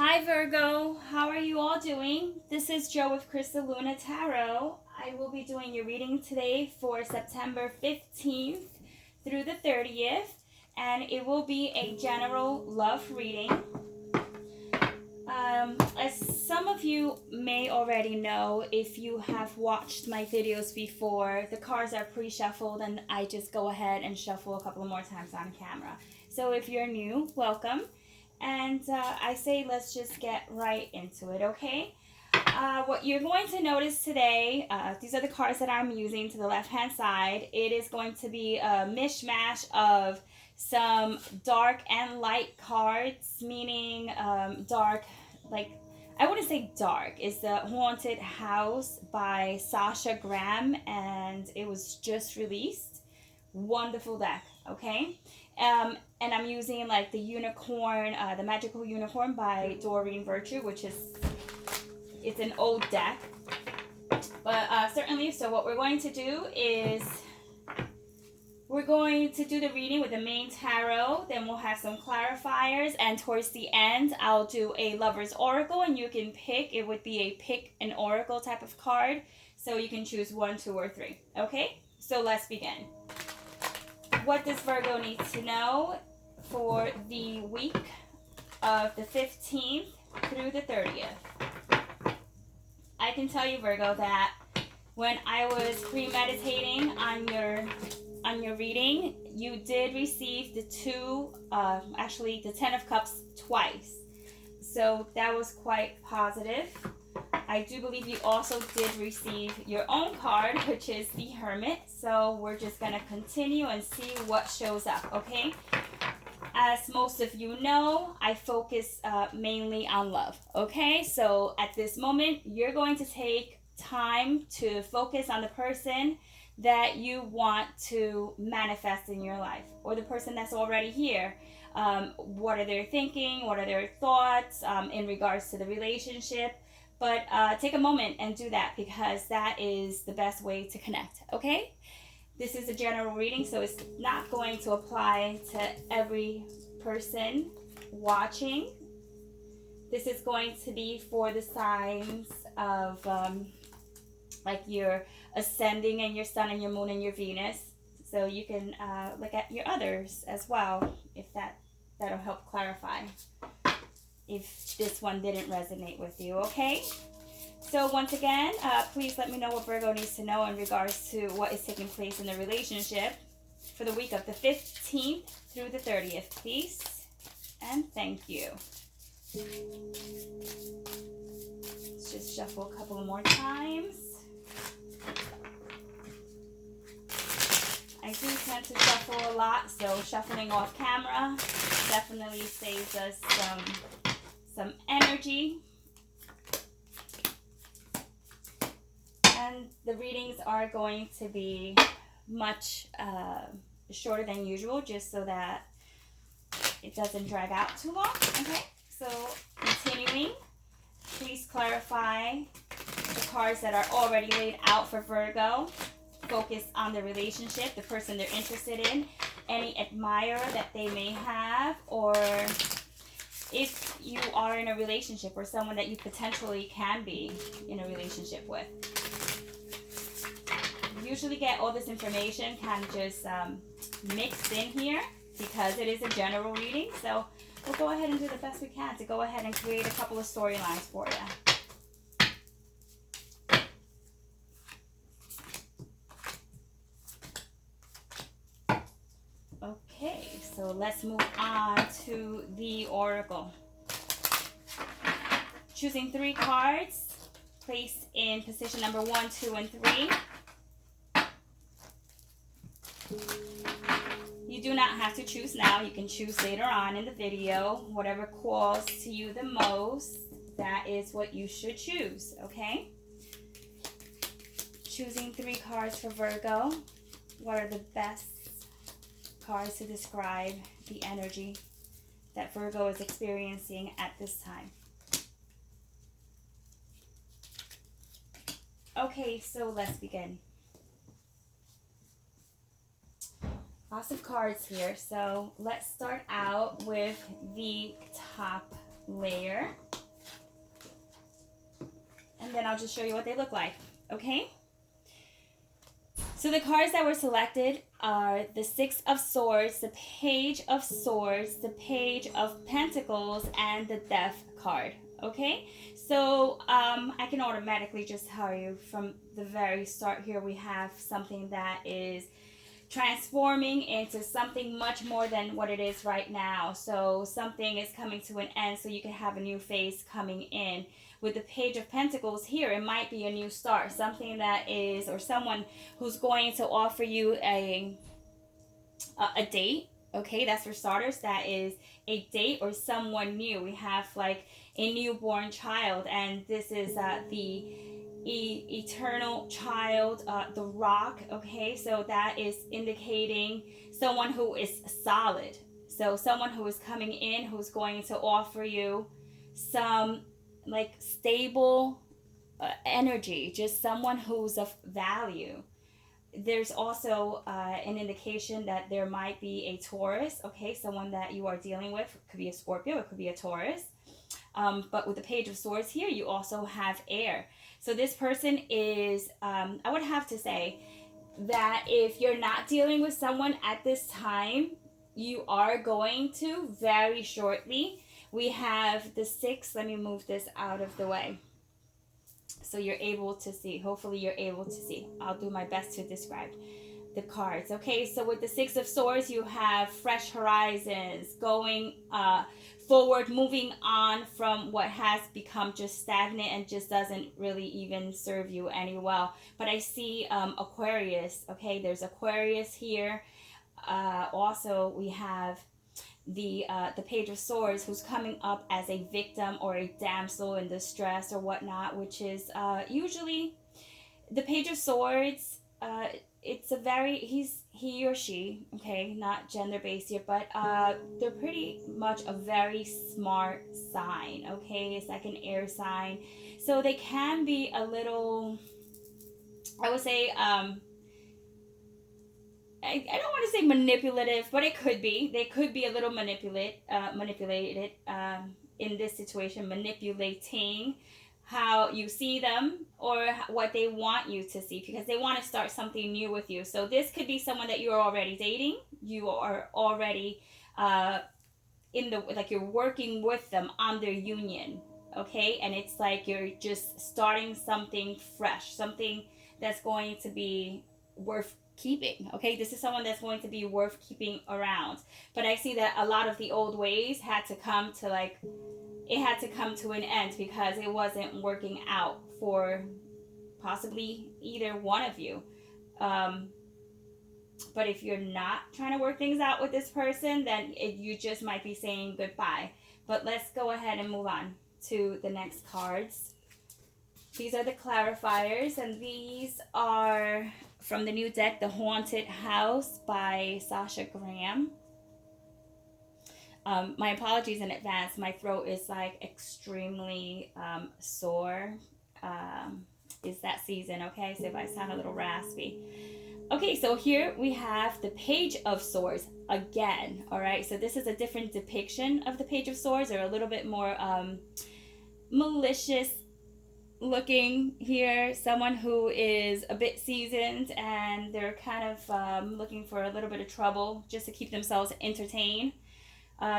Hi Virgo, how are you all doing? This is Jo with Crystal Luna Tarot. I will be doing your reading today for September 15th through the 30th, and it will be a general love reading. As some of you may already know, if you have watched my videos before, the cards are pre-shuffled and I just go ahead and shuffle a couple more times on camera. So if you're new, welcome. And I say let's just get right into it, okay? What you're going to notice today, these are the cards that I'm using to the left-hand side. It is going to be a mishmash of some dark and light cards, meaning dark, like, I wouldn't say dark. It's the Haunted House by Sasha Graham, and it was just released. Wonderful deck, okay? And I'm using like the unicorn, the magical unicorn by Doreen Virtue, which is, it's an old deck, but certainly. So what we're going to do is we're going to do the reading with the main tarot, then we'll have some clarifiers, and towards the end I'll do a lover's oracle, and you can pick. It would be a pick an oracle type of card, so you can choose 1, 2, or 3. Okay, so let's begin. What does Virgo need to know for the week of the 15th through the 30th? I can tell you, Virgo, that when I was premeditating on your reading, you did receive the the 10 of Cups twice. So that was quite positive. I do believe you also did receive your own card, which is the Hermit. So we're just going to continue and see what shows up, okay? As most of you know, I focus mainly on love, okay? So at this moment, you're going to take time to focus on the person that you want to manifest in your life, or the person that's already here. What are they thinking? What are their thoughts in regards to the relationship? But take a moment and do that, because that is the best way to connect, okay? This is a general reading, so it's not going to apply to every person watching. This is going to be for the signs of like your ascending and your sun and your moon and your Venus. So you can look at your others as well, if that'll help clarify if this one didn't resonate with you, okay? So once again, please let me know what Virgo needs to know in regards to what is taking place in the relationship for the week of the 15th through the 30th, please. And thank you. Let's just shuffle a couple more times. I do tend to shuffle a lot, so shuffling off camera definitely saves us some energy. And the readings are going to be much shorter than usual, just so that it doesn't drag out too long. Okay, so continuing, please clarify the cards that are already laid out for Virgo. Focus on the relationship, the person they're interested in, any admirer that they may have, or if you are in a relationship, or someone that you potentially can be in a relationship with. Usually get all this information kind of just mixed in here, because it is a general reading. So we'll go ahead and do the best we can to go ahead and create a couple of storylines for you. Okay, so let's move on to the oracle. Choosing 3 cards, place in position number 1, 2, and 3. You do not have to choose now. You can choose later on in the video. Whatever calls to you the most, that is what you should choose, okay? Choosing 3 cards for Virgo. What are the best cards to describe the energy that Virgo is experiencing at this time? Okay, so let's begin. Lots of cards here, so let's start out with the top layer. and then I'll just show you what they look like, okay? So the cards that were selected are the Six of Swords, the Page of Swords, the Page of Pentacles, and the Death card, okay? So I can automatically just tell you from the very start here, we have something that is transforming into something much more than what it is right now. So something is coming to an end so you can have a new phase coming in. With the Page of Pentacles here, it might be a new start, something that is, or someone who's going to offer you a date. Okay, that's for starters. That is a date or someone new. We have like a newborn child, and this is the eternal child, the rock. Okay, so that is indicating someone who is solid. So someone who is coming in, who's going to offer you some like stable energy, just someone who's of value. There's also an indication that there might be a Taurus, okay, someone that you are dealing with. It could be a Scorpio, it could be a Taurus. But with the Page of Swords here, you also have air. So this person is, I would have to say that if you're not dealing with someone at this time, you are going to very shortly. We have the 6. Let me move this out of the way so you're able to see. Hopefully you're able to see. I'll do my best to describe the cards. Okay, so with the 6 of Swords, you have fresh horizons, going forward, moving on from what has become just stagnant and just doesn't really even serve you any well. But I see Aquarius. Okay, there's Aquarius here. Also, we have the Page of Swords, who's coming up as a victim or a damsel in distress or whatnot, which is usually the Page of Swords. It's a very, he or she, okay, not gender based here, but they're pretty much a very smart sign, okay? It's like an air sign, so they can be a little, I would say, I don't want to say manipulative, but it could be. They could be a little manipulated in this situation, manipulating how you see them or what they want you to see, because they want to start something new with you. So this could be someone that you're already dating. You are already in the, like, you're working with them on their union, okay? And it's like you're just starting something fresh, something that's going to be worth keeping, okay? This is someone that's going to be worth keeping around. But I see that a lot of the old ways had to come to, like, it had to come to an end because it wasn't working out for possibly either one of you. But if you're not trying to work things out with this person, then you just might be saying goodbye. But let's go ahead and move on to the next cards. These are the clarifiers, and these are from the new deck, The Haunted House by Sasha Graham. My apologies in advance. My throat is like extremely sore. It's that season, okay? So if I sound a little raspy. Okay, so here we have the Page of Swords again, all right? So this is a different depiction of the Page of Swords, or a little bit more malicious looking here. Someone who is a bit seasoned and they're kind of looking for a little bit of trouble just to keep themselves entertained.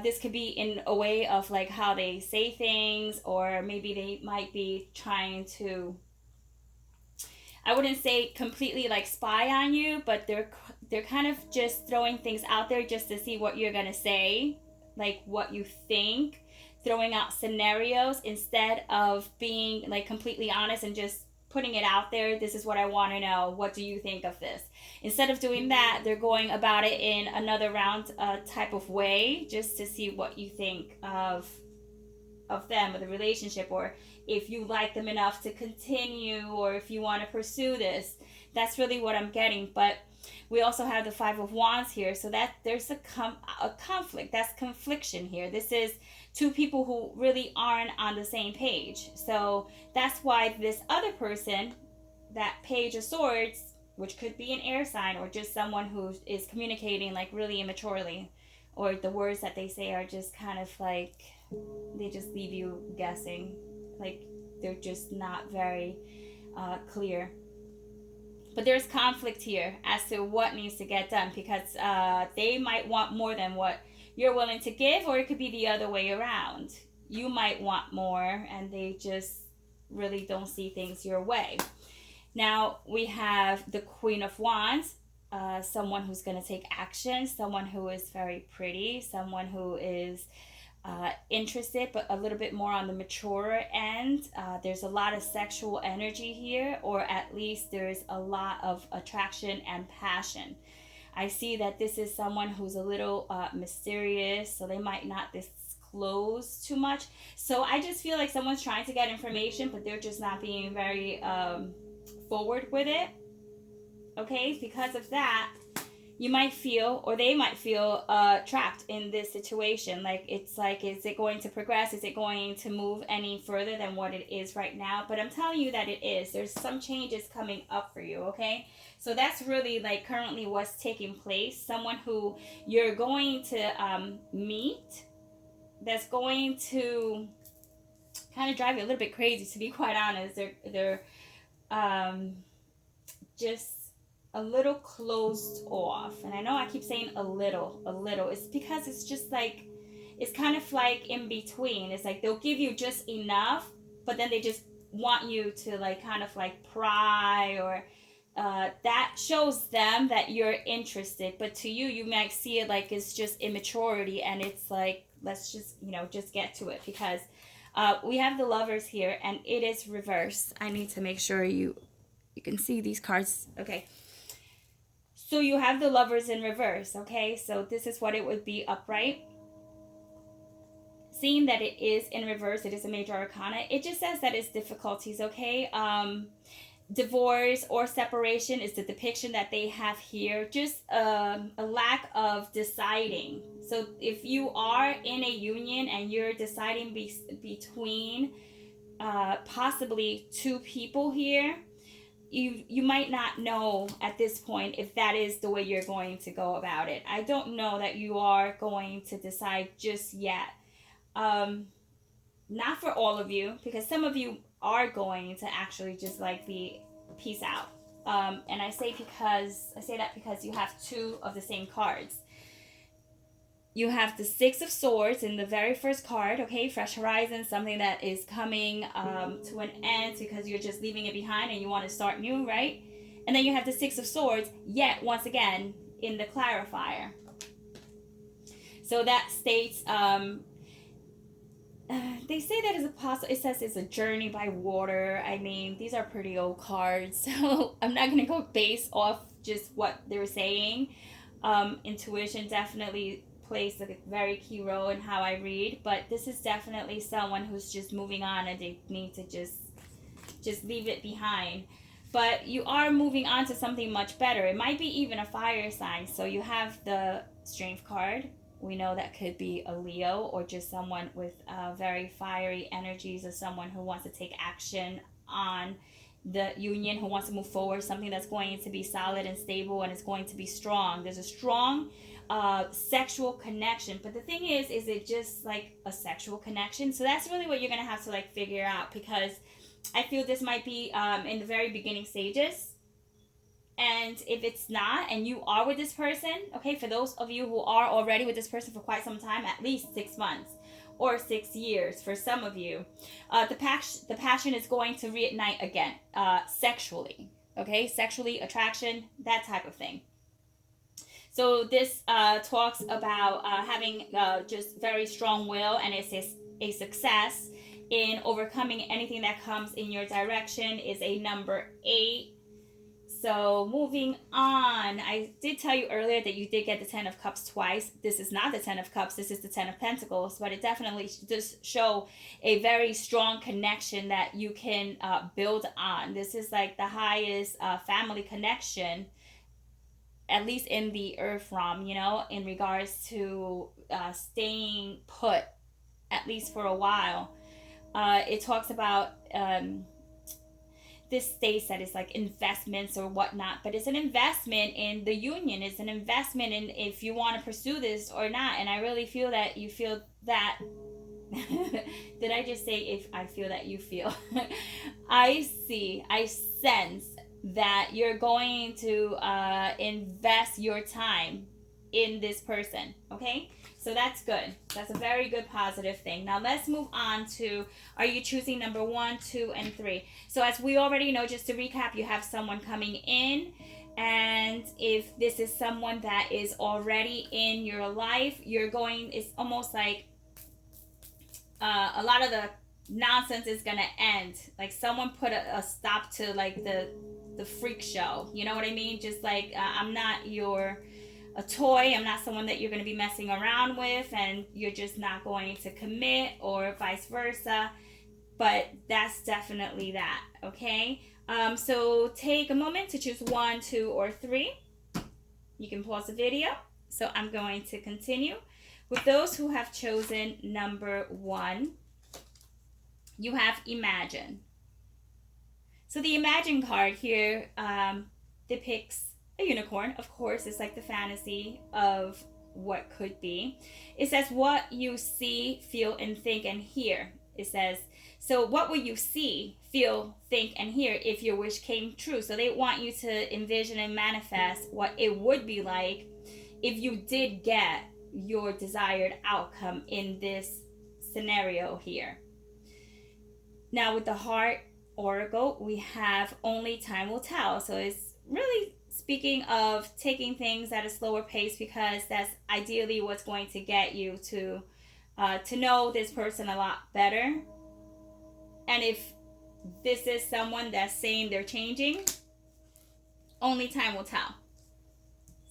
This could be in a way of like how they say things, or maybe they might be trying to, I wouldn't say completely like spy on you, but they're kind of just throwing things out there just to see what you're gonna say, like what you think, throwing out scenarios instead of being like completely honest and just putting it out there. This is what I want to know. What do you think of this? Instead of doing that, they're going about it in another round type of way, just to see what you think of them or the relationship, or if you like them enough to continue, or if you want to pursue this. That's really what I'm getting. But we also have the Five of Wands here, so that there's a conflict. That's confliction here. This is two people who really aren't on the same page. So that's why this other person, that Page of Swords, which could be an air sign or just someone who is communicating like really immaturely, or the words that they say are just kind of like, they just leave you guessing. Like, they're just not very clear. But there's conflict here as to what needs to get done, because they might want more than what you're willing to give, or it could be the other way around. You might want more and they just really don't see things your way. Now we have the Queen of Wands, someone who's going to take action, someone who is very pretty, someone who is interested, but a little bit more on the mature end. There's a lot of sexual energy here, or at least there's a lot of attraction and passion. I see that this is someone who's a little mysterious, so they might not disclose too much. So I just feel like someone's trying to get information, but they're just not being very forward with it. Okay, because of that, you might feel, or they might feel trapped in this situation. Like, it's like, is it going to progress? Is it going to move any further than what it is right now? But I'm telling you that it is. There's some changes coming up for you, okay? So that's really like currently what's taking place. Someone who you're going to meet that's going to kind of drive you a little bit crazy, to be quite honest. They're just a little closed off. And I know I keep saying a little. It's because it's just like, it's kind of like in between. It's like they'll give you just enough, but then they just want you to like kind of like pry, or that shows them that you're interested. But to you, you might see it like it's just immaturity, and it's like, let's just, just get to it, because we have the Lovers here and it is reversed. I need to make sure you can see these cards. Okay. So you have the Lovers in reverse, okay? So this is what it would be upright. Seeing that it is in reverse, it is a major arcana. It just says that it's difficulties, okay? Divorce or separation is the depiction that they have here. Just a lack of deciding. So if you are in a union and you're deciding between possibly two people here, you might not know at this point if that is the way you're going to go about it. I don't know that you are going to decide just yet. Not for all of you, because some of you are going to actually just like be peace out. And I say that because you have two of the same cards. You have the Six of Swords in the very first card, okay? Fresh horizons, something that is coming to an end because you're just leaving it behind and you want to start new, right? And then you have the Six of Swords, yet once again, in the clarifier. So that states, they say that is a it says it's a journey by water. I mean, these are pretty old cards, so I'm not going to go based off just what they're saying. Intuition definitely plays a very key role in how I read, but this is definitely someone who's just moving on and they need to just leave it behind. But you are moving on to something much better. It might be even a fire sign. So you have the Strength card. We know that could be a Leo, or just someone with very fiery energies, or someone who wants to take action on the union, who wants to move forward, something that's going to be solid and stable, and it's going to be strong. There's a strong sexual connection, but the thing is it just like a sexual connection? So that's really what you're gonna have to like figure out, because I feel this might be in the very beginning stages. And if it's not, and you are with this person, okay, for those of you who are already with this person for quite some time, at least 6 months or 6 years for some of you, the passion is going to reignite again, sexually, okay, sexually, attraction, that type of thing. So this talks about having just very strong will, and it's a success in overcoming anything that comes in your direction. Is a number 8. So moving on, I did tell you earlier that you did get the Ten of Cups twice. This is not the Ten of Cups, this is the Ten of Pentacles, but it definitely does show a very strong connection that you can build on. This is like the highest family connection, at least in the earth realm, in regards to staying put, at least for a while. It talks about this states that it's like investments or whatnot, but it's an investment in the union. It's an investment in if you want to pursue this or not. And I really feel that you feel that Did I just say if I feel that you feel? I sense that you're going to invest your time in this person, okay? So that's good. That's a very good positive thing. Now let's move on to, are you choosing number 1, 2, and 3? So as we already know, just to recap, you have someone coming in, and if this is someone that is already in your life, it's almost like a lot of the nonsense is gonna end. Like someone put a stop to like the freak show. You know what I mean? Just like I'm not a toy. I'm not someone that you're going to be messing around with, and you're just not going to commit, or vice versa. But that's definitely that. Okay. So take a moment to choose 1, 2, or 3. You can pause the video. So I'm going to continue. With those who have chosen number 1, you have Imagine. So the Imagine card here depicts a unicorn. Of course, it's like the fantasy of what could be. It says what you see, feel, and think and hear. It says, so what will you see, feel, think, and hear if your wish came true? So they want you to envision and manifest what it would be like if you did get your desired outcome in this scenario here. Now with the heart oracle, we have only time will tell. So it's really speaking of taking things at a slower pace, because that's ideally what's going to get you to know this person a lot better. And if this is someone that's saying they're changing, only time will tell.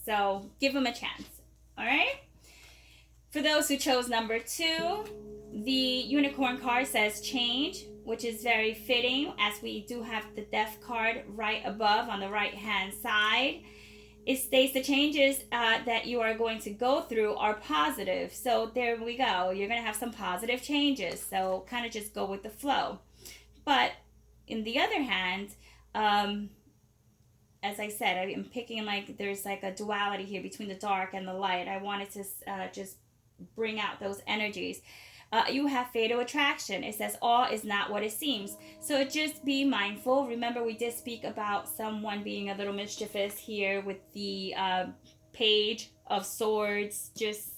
So give them a chance. All right. For those who chose number 2, the unicorn card says change, which is very fitting, as we do have the death card right above on the right hand side. It states the changes that you are going to go through are positive. So there we go. You're going to have some positive changes. So kind of just go with the flow. But in the other hand, as I said, I'm picking like there's like a duality here between the dark and the light. I wanted to just bring out those energies. You have fatal attraction. It says all is not what it seems. So just be mindful. Remember, we did speak about someone being a little mischievous here with the Page of Swords, just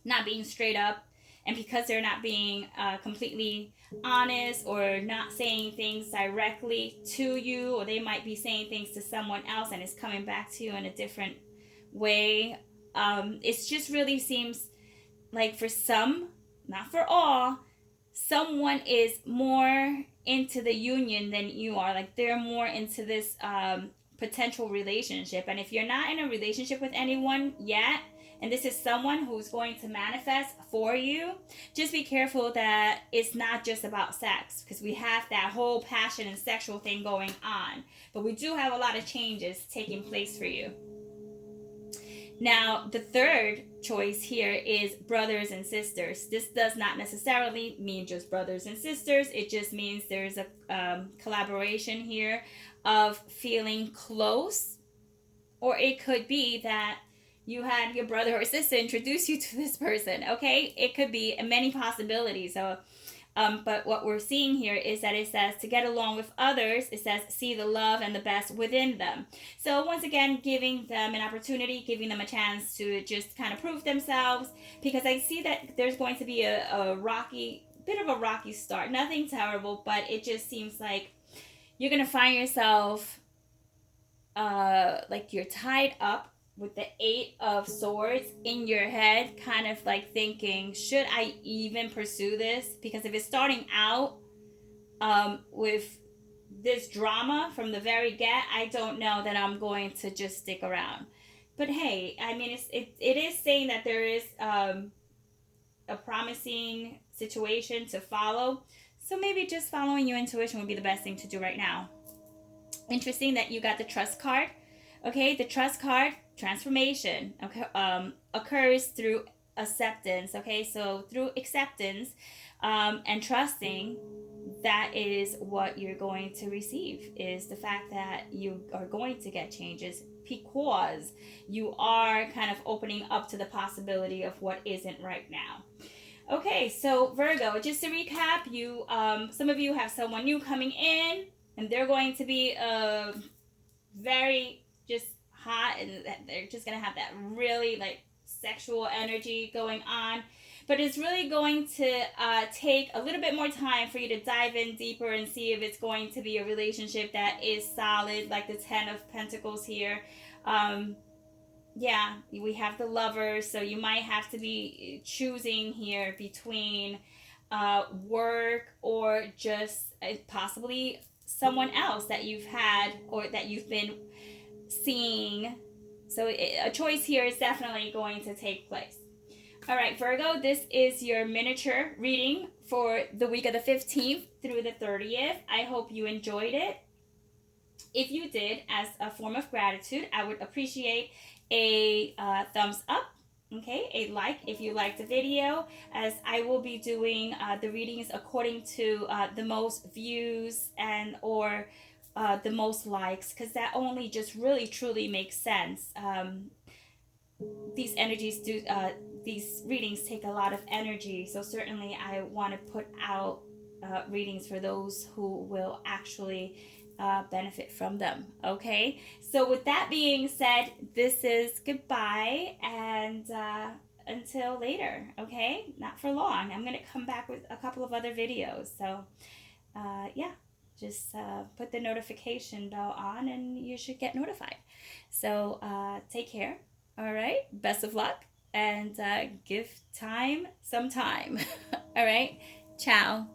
not being straight up. And because they're not being completely honest, or not saying things directly to you, or they might be saying things to someone else and it's coming back to you in a different way. It just really seems like for some, not for all, someone is more into the union than you are. Like they're more into this potential relationship. And if you're not in a relationship with anyone yet, and this is someone who's going to manifest for you, just be careful that it's not just about sex, because we have that whole passion and sexual thing going on. But we do have a lot of changes taking place for you. Now, the third choice here is brothers and sisters. This does not necessarily mean just brothers and sisters. It just means there's a collaboration here of feeling close. Or it could be that you had your brother or sister introduce you to this person, okay? It could be many possibilities. So, but what we're seeing here is that it says to get along with others, it says see the love and the best within them. So once again, giving them an opportunity, giving them a chance to just kind of prove themselves, because I see that there's going to be a bit of a rocky start. Nothing terrible, but it just seems like you're going to find yourself like you're tied up with the 8 of Swords in your head, kind of like thinking, should I even pursue this? Because if it's starting out with this drama from the very get, I don't know that I'm going to just stick around. But hey, I mean, it is saying that there is a promising situation to follow. So maybe just following your intuition would be the best thing to do right now. Interesting that you got the Trust card. Okay, the Trust card, transformation, okay, occurs through acceptance. Okay, so through acceptance and trusting, that is what you're going to receive, is the fact that you are going to get changes, because you are kind of opening up to the possibility of what isn't right now. Okay, so Virgo, just to recap, you some of you have someone new coming in, and they're going to be very just hot, and they're just gonna have that really like sexual energy going on. But it's really going to take a little bit more time for you to dive in deeper and see if it's going to be a relationship that is solid, like the Ten of Pentacles here. Um, yeah, we have the Lovers, so you might have to be choosing here between work or just possibly someone else that you've had or that you've been seeing. So a choice here is definitely going to take place. All right, Virgo, this is your miniature reading for the week of the 15th through the 30th. I hope you enjoyed it. If you did, as a form of gratitude, I would appreciate a thumbs up, okay, a like if you liked the video, as I will be doing the readings according to the most views and or the most likes, because that only just really truly makes sense. These energies do these readings take a lot of energy, so certainly I want to put out readings for those who will actually benefit from them. Okay, so with that being said, this is goodbye, and until later. Okay, not for long. I'm gonna come back with a couple of other videos, so yeah, just put the notification bell on and you should get notified. So take care. All right, best of luck, and give time some time. All right, ciao.